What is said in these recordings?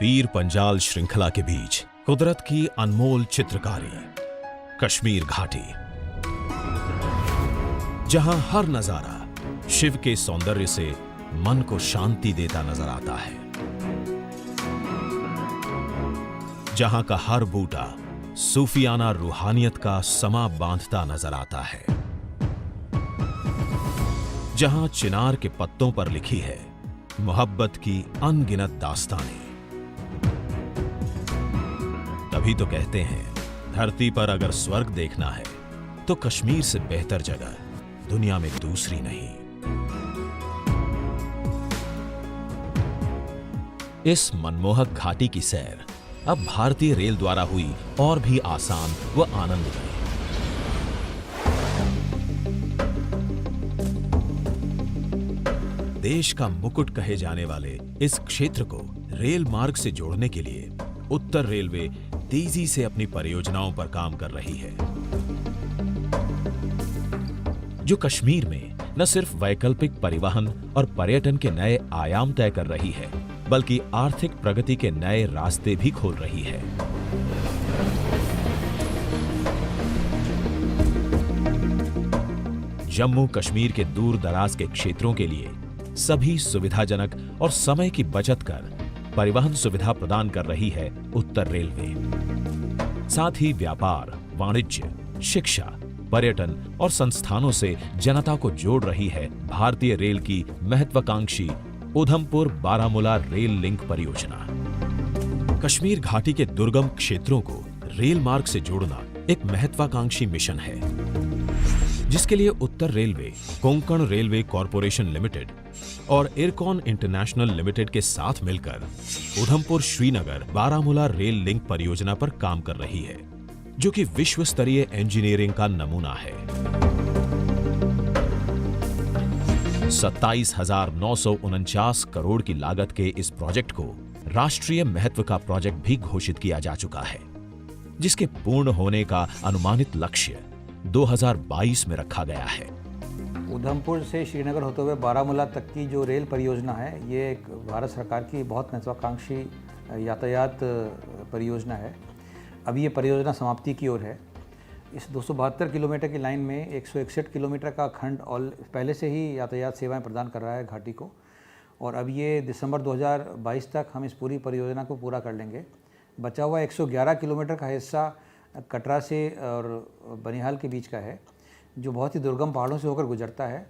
पीर पंजाल श्रृंखला के बीच कुदरत की अनमोल चित्रकारी, कश्मीर घाटी, जहां हर नजारा शिव के सौंदर्य से मन को शांति देता नजर आता है, जहां का हर बूटा सूफियाना रूहानियत का समा बांधता नजर आता है, जहां चिनार के पत्तों पर लिखी है मोहब्बत की अनगिनत दास्तानें। तभी तो कहते हैं, धरती पर अगर स्वर्ग देखना है तो कश्मीर से बेहतर जगह दुनिया में दूसरी नहीं। इस मनमोहक घाटी की सैर अब भारतीय रेल द्वारा हुई और भी आसान व आनंदमय। देश का मुकुट कहे जाने वाले इस क्षेत्र को रेल मार्ग से जोड़ने के लिए उत्तर रेलवे तेजी से अपनी परियोजनाओं पर काम कर रही है, जो कश्मीर में न सिर्फ वैकल्पिक परिवहन और पर्यटन के नए आयाम तय कर रही है, बल्कि आर्थिक प्रगति के नए रास्ते भी खोल रही है। जम्मू कश्मीर के दूर दराज के क्षेत्रों के लिए सभी सुविधाजनक और समय की बचत कर परिवहन सुविधा प्रदान कर रही है उत्तर रेलवे। साथ ही व्यापार, वाणिज्य, शिक्षा, पर्यटन और संस्थानों से जनता को जोड़ रही है भारतीय रेल की महत्वाकांक्षी उधमपुर बारामूला रेल लिंक परियोजना। कश्मीर घाटी के दुर्गम क्षेत्रों को रेल मार्ग से जोड़ना एक महत्वाकांक्षी मिशन है, जिसके लिए उत्तर railway, Konkan railway corporation limited और इरकॉन इंटरनेशनल लिमिटेड के साथ मिलकर उधमपुर श्रीनगर बारामूला रेल लिंक परियोजना पर काम कर रही है, जो कि विश्व स्तरीय इंजीनियरिंग का नमूना है। 27,949 करोड़ की लागत के इस प्रोजेक्ट को राष्ट्रीय महत्व का प्रोजेक्ट भी घोषित किया जा चुका है, जिसके पूर्ण होने का अनुमानित लक्ष्य 2022 में रखा गया है। उधमपुर से श्रीनगर होते हुए बारामूला तक की जो रेल परियोजना है, ये एक भारत सरकार की बहुत महत्वाकांक्षी यातायात परियोजना है। अभी ये परियोजना समाप्ति की ओर है। इस 272 किलोमीटर की लाइन में 161 किलोमीटर का खंड और पहले से ही यातायात सेवाएं प्रदान कर रहा है घाटी को, और अब ये दिसंबर 2022 तक हम इस पूरी परियोजना को पूरा कर लेंगे। बचा हुआ 111 किलोमीटर का हिस्सा कटरा से और बनिहाल के बीच का है, जो बहुत ही दुर्गम पहाड़ों से होकर गुजरता है।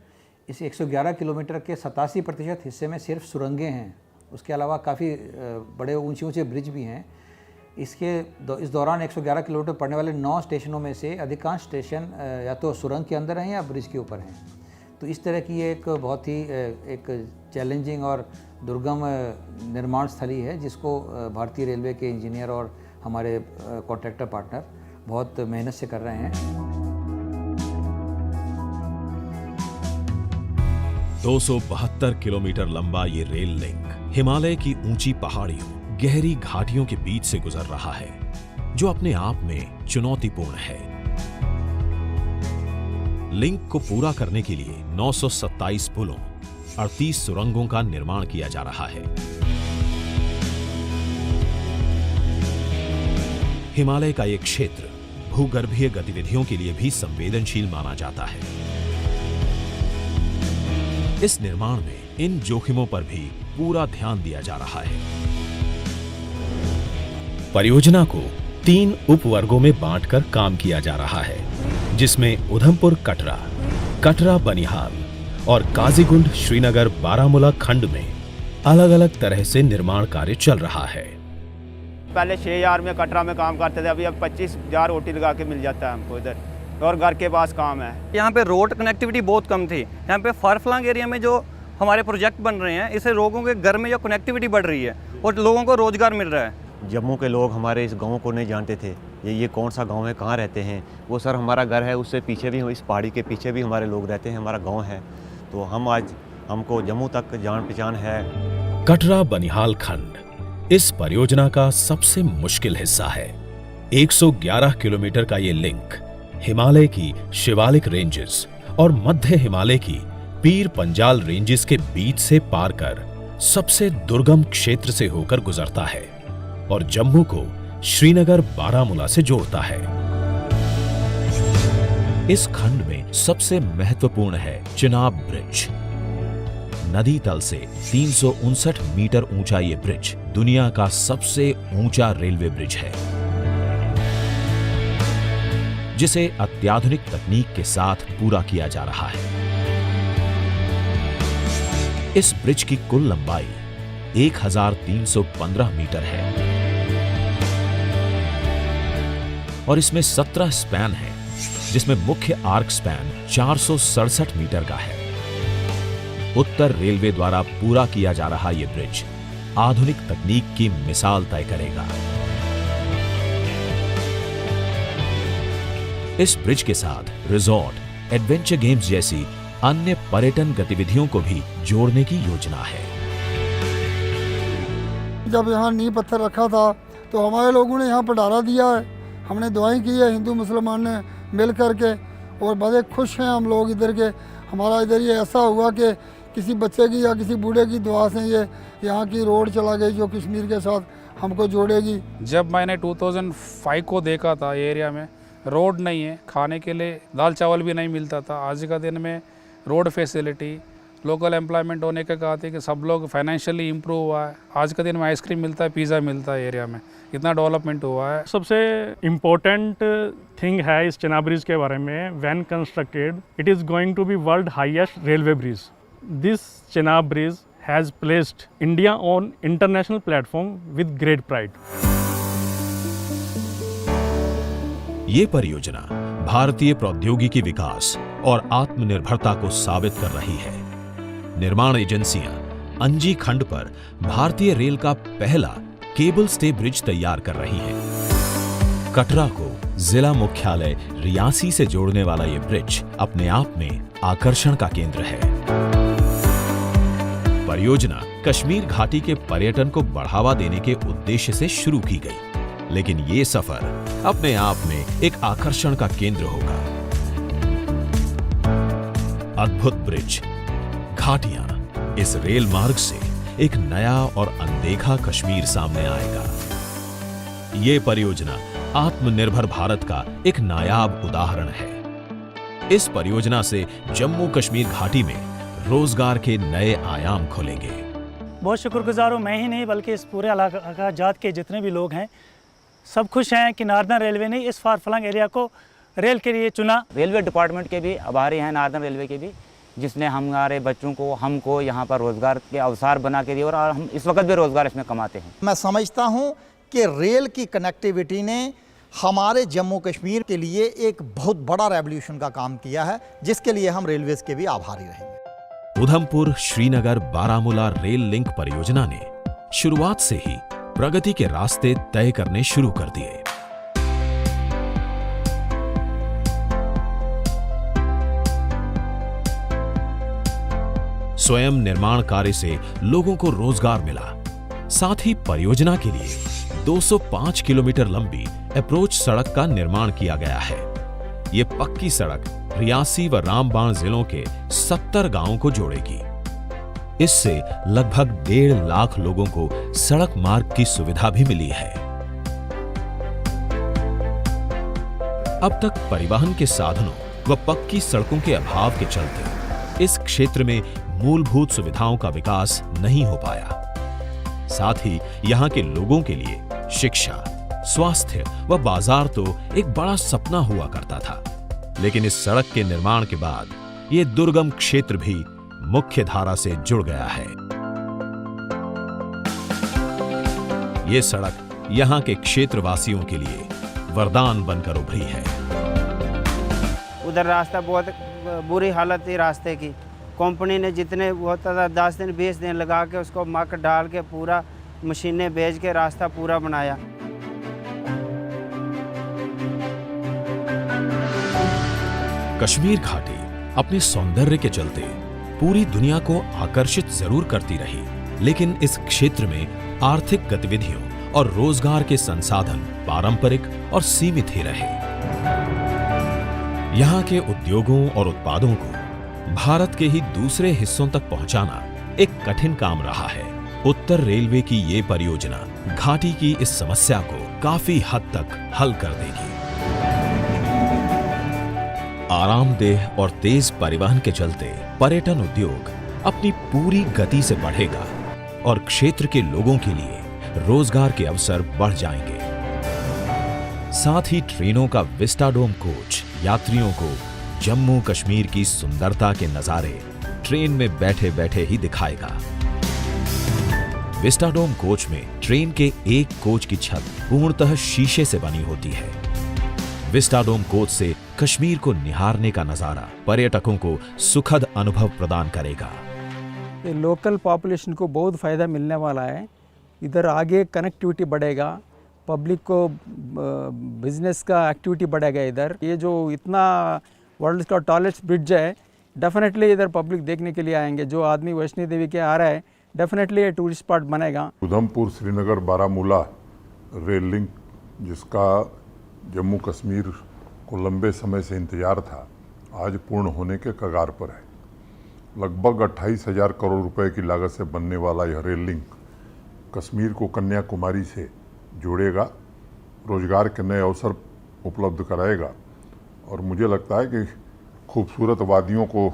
इस 111 किलोमीटर के 87% हिस्से में सिर्फ सुरंगें हैं, उसके अलावा काफ़ी बड़े ऊंचे ऊंचे ब्रिज भी हैं। इस दौरान 111 किलोमीटर पड़ने वाले 9 स्टेशनों में से अधिकांश स्टेशन या तो सुरंग के अंदर हैं या ब्रिज के ऊपर हैं। तो इस तरह की एक बहुत ही एक चैलेंजिंग और दुर्गम निर्माण स्थली है, जिसको भारतीय रेलवे के इंजीनियर और हमारे कॉन्ट्रैक्टर पार्टनर बहुत मेहनत से कर रहे हैं। 272 किलोमीटर लंबा ये रेल लिंक हिमालय की ऊंची पहाड़ियों, गहरी घाटियों के बीच से गुजर रहा है, जो अपने आप में चुनौतीपूर्ण है। लिंक को पूरा करने के लिए 927 पुलों, 38 सुरंगों का निर्माण किया जा रहा है। हिमालय का एक क्षेत्र भूगर्भीय गतिविधियों के लिए भी संवेदनशील माना जाता है। इस निर्माण में इन जोखिमों पर भी पूरा ध्यान दिया जा रहा है। परियोजना को 3 उपवर्गों में बांटकर काम किया जा रहा है, जिसमें उधमपुर कटरा, कटरा बनिहाल और काजीगुंड श्रीनगर बारामूला खंड में अलग अलग तरह से निर्माण कार्य चल रहा है। पहले 6,000 में कटरा में काम करते थे, अभी अब 25,000 ओटी लगा के मिल जाता है हमको इधर, और घर के पास काम है। यहाँ पे रोड कनेक्टिविटी बहुत कम थी। यहाँ पे फारफलंग एरिया में जो हमारे प्रोजेक्ट बन रहे हैं, इससे लोगों के घर में जो कनेक्टिविटी बढ़ रही है और लोगों को रोजगार मिल रहा है। जम्मू के लोग हमारे इस गांव को नहीं जानते थे, ये कौन सा गांव है, कहाँ रहते हैं। वो सर हमारा घर है, उससे पीछे भी, इस पहाड़ी के पीछे भी हमारे लोग रहते हैं, हमारा गाँव है। तो हम आज हमको जम्मू तक जान पहचान है। कटरा बनिहाल खंड इस परियोजना का सबसे मुश्किल हिस्सा है। 111 किलोमीटर का ये लिंक हिमालय की शिवालिक रेंजेस और मध्य हिमालय की पीर पंजाल रेंजेस के बीच से पार कर सबसे दुर्गम क्षेत्र से होकर गुजरता है। और जम्मू को श्रीनगर बारामूला से जोड़ता है। इस खंड में सबसे महत्वपूर्ण है चिनाब ब्रिज। नदी तल से 359 मीटर ऊंचा ये ब्रिज दुनिया का सबसे ऊंचा रेलवे ब्रिज है, जिसे अत्याधुनिक तकनीक के साथ पूरा किया जा रहा है। इस ब्रिज की कुल लंबाई 1315 मीटर है और इसमें 17 स्पैन है, जिसमें मुख्य आर्क स्पैन 467 मीटर का है। उत्तर रेलवे द्वारा पूरा किया जा रहा यह ब्रिज आधुनिक तकनीक की मिसाल तय करेगा। इस ब्रिज के साथ रिजॉर्ट, एडवेंचर गेम्स जैसी अन्य पर्यटन गतिविधियों को भी जोड़ने की योजना है। जब यहाँ नींव पत्थर रखा था तो हमारे लोगों ने यहाँ पर डाला दिया है, हमने दुआएं की है हिंदू मुसलमान ने मिल करके, और बड़े खुश हैं हम लोग इधर के। हमारा इधर ये ऐसा हुआ कि किसी बच्चे की या किसी बूढ़े की दुआ से ये यहाँ की रोड चला गई जो कश्मीर के साथ हमको जोड़ेगी। जब मैंने 2005 को देखा था ये एरिया में रोड नहीं है, खाने के लिए दाल चावल भी नहीं मिलता था। आज का दिन में रोड फैसिलिटी, लोकल एम्प्लॉयमेंट होने के कहते कि सब लोग फाइनेंशियली इम्प्रूव हुआ है। आज का दिन में आइसक्रीम मिलता है, पिज़्ज़ा मिलता है एरिया में, इतना डेवलपमेंट हुआ है। सबसे इम्पोर्टेंट थिंग है इस चिनाब ब्रिज के बारे में, when constructed it is going to be world highest railway bridge. This Chenab bridge has placed India on international platform with great pride. ये परियोजना भारतीय प्रौद्योगिकी विकास और आत्मनिर्भरता को साबित कर रही है। निर्माण एजेंसियां अंजी खंड पर भारतीय रेल का पहला केबल स्टे ब्रिज तैयार कर रही हैं। कटरा को जिला मुख्यालय रियासी से जोड़ने वाला ये ब्रिज अपने आप में आकर्षण का केंद्र है। परियोजना कश्मीर घाटी के पर्यटन को बढ़ावा देने के उद्देश्य से शुरू की गई, लेकिन ये सफर अपने आप में एक आकर्षण का केंद्र होगा। अद्भुत ब्रिज, घाटियां, इस रेल मार्ग से एक नया और अनदेखा कश्मीर सामने आएगा। ये परियोजना आत्मनिर्भर भारत का एक नायाब उदाहरण है। इस परियोजना से जम्मू कश्मीर घाटी में रोजगार के नए आयाम खुलेंगे। बहुत शुक्रगुजार हूँ, मैं ही नहीं बल्कि इस पूरे इलाका जात के जितने भी लोग हैं सब खुश हैं कि नार्दर्न रेलवे ने इस फार फ्लंग एरिया को रेल के लिए चुना। रेलवे डिपार्टमेंट के भी आभारी हैं, नार्दर्न रेलवे के भी, जिसने हमारे बच्चों को, हमको यहाँ पर रोज़गार के अवसर बना के दिए और हम इस वक्त भी रोज़गार इसमें कमाते हैं। मैं समझता हूँ कि रेल की कनेक्टिविटी ने हमारे जम्मू कश्मीर के लिए एक बहुत बड़ा रेवोल्यूशन का काम किया है, जिसके लिए हम रेलवेज़ के भी आभारी रहेंगे। उधमपुर श्रीनगर बारामूला रेल लिंक परियोजना ने शुरुआत से ही प्रगति के रास्ते तय करने शुरू कर दिए। स्वयं निर्माण कार्य से लोगों को रोजगार मिला। साथ ही परियोजना के लिए 205 किलोमीटर लंबी अप्रोच सड़क का निर्माण किया गया है। ये पक्की सड़क रियासी व रामबाण जिलों के 70 गांवों को जोड़ेगी। इससे लगभग 1.5 लाख लोगों को सड़क मार्ग की सुविधा भी मिली है। अब तक परिवहन के साधनों व पक्की सड़कों के अभाव के चलते इस क्षेत्र में मूलभूत सुविधाओं का विकास नहीं हो पाया। साथ ही यहाँ के लोगों के लिए शिक्षा, स्वास्थ्य व बाजार तो एक बड़ा सपना हुआ करता था, लेकिन इस सड़क के निर्माण के बाद ये दुर्गम क्षेत्र भी मुख्य धारा से जुड़ गया है। ये सड़क यहाँ के क्षेत्रवासियों के लिए वरदान बनकर उभरी है। उधर रास्ता बहुत बुरी हालत थी रास्ते की। कंपनी ने जितने होता था 10 दिन 20 दिन लगा के उसको मक डाल के पूरा मशीनें भेज के रास्ता पूरा बनाया। कश्मीर घाटी अपने सौंदर्य के चलते पूरी दुनिया को आकर्षित जरूर करती रही, लेकिन इस क्षेत्र में आर्थिक गतिविधियों और रोजगार के संसाधन पारंपरिक और सीमित ही रहे। यहाँ के उद्योगों और उत्पादों को भारत के ही दूसरे हिस्सों तक पहुंचाना एक कठिन काम रहा है। उत्तर रेलवे की ये परियोजना घाटी की इस समस्या को काफी हद तक हल कर देगी। आरामदेह और तेज परिवहन के चलते पर्यटन उद्योग अपनी पूरी गति से बढ़ेगा और क्षेत्र के लोगों के लिए रोजगार के अवसर बढ़ जाएंगे। साथ ही ट्रेनों का विस्टाडोम कोच यात्रियों को जम्मू कश्मीर की सुंदरता के नजारे ट्रेन में बैठे बैठे ही दिखाएगा। विस्टाडोम कोच में ट्रेन के एक कोच की छत पूर्णतः शीशे से बनी होती है। विस्टाडोम कोच से कश्मीर को निहारने का नजारा पर्यटकों को सुखद अनुभव प्रदान करेगा। ये लोकल पॉपुलेशन को बहुत फ़ायदा मिलने वाला है। इधर आगे कनेक्टिविटी बढ़ेगा, पब्लिक को बिजनेस का एक्टिविटी बढ़ेगा। इधर ये जो इतना वर्ल्ड का टॉलेस्ट ब्रिज है, डेफिनेटली इधर पब्लिक देखने के लिए आएंगे। जो आदमी वैष्णो देवी के आ रहा है, डेफिनेटली ये टूरिस्ट स्पॉट बनेगा। उधमपुर श्रीनगर बारामूला रेल लिंक, जिसका जम्मू कश्मीर को लंबे समय से इंतजार था, आज पूर्ण होने के कगार पर है। लगभग 28,000 करोड़ रुपए की लागत से बनने वाला यह रेल लिंक कश्मीर को कन्याकुमारी से जोड़ेगा, रोजगार के नए अवसर उपलब्ध कराएगा और मुझे लगता है कि खूबसूरत वादियों को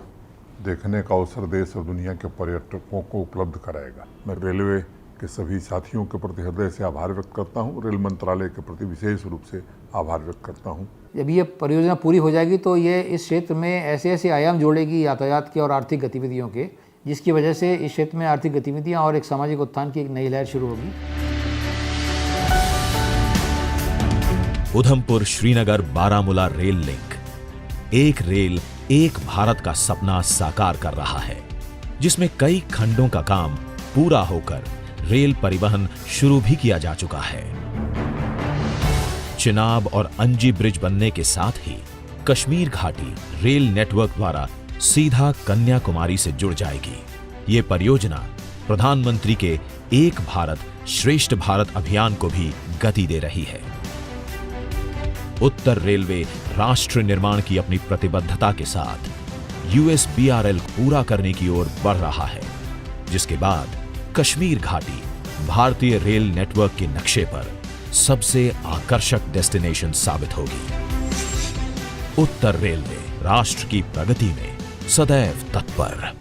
देखने का अवसर देश और दुनिया के पर्यटकों को उपलब्ध कराएगा। मैं रेलवे के सभी साथियों के प्रति हृदय से आभार व्यक्त करता हूँ। रेल मंत्रालय के प्रति विशेष रूप से आभार व्यक्त करता हूँ। जब ये परियोजना पूरी हो जाएगी तो ये इस क्षेत्र में ऐसे ऐसे आयाम जोड़ेगी यातायात के और आर्थिक गतिविधियों के, जिसकी वजह से इस क्षेत्र में आर्थिक गतिविधियाँ और एक सामाजिक उत्थान की एक नई लहर शुरू होगी। उधमपुर श्रीनगर बारामूला रेल लिंक एक रेल एक भारत का सपना साकार कर रहा है, जिसमें कई खंडों का काम पूरा होकर रेल परिवहन शुरू भी किया जा चुका है। चिनाब और अंजी ब्रिज बनने के साथ ही कश्मीर घाटी रेल नेटवर्क द्वारा सीधा कन्याकुमारी से जुड़ जाएगी। ये परियोजना प्रधानमंत्री के एक भारत श्रेष्ठ भारत अभियान को भी गति दे रही है। उत्तर रेलवे राष्ट्र निर्माण की अपनी प्रतिबद्धता के साथ USBRL पूरा करने की ओर बढ़ रहा है, जिसके बाद कश्मीर घाटी भारतीय रेल नेटवर्क के नक्शे पर सबसे आकर्षक डेस्टिनेशन साबित होगी। उत्तर रेलवे राष्ट्र की प्रगति में सदैव तत्पर।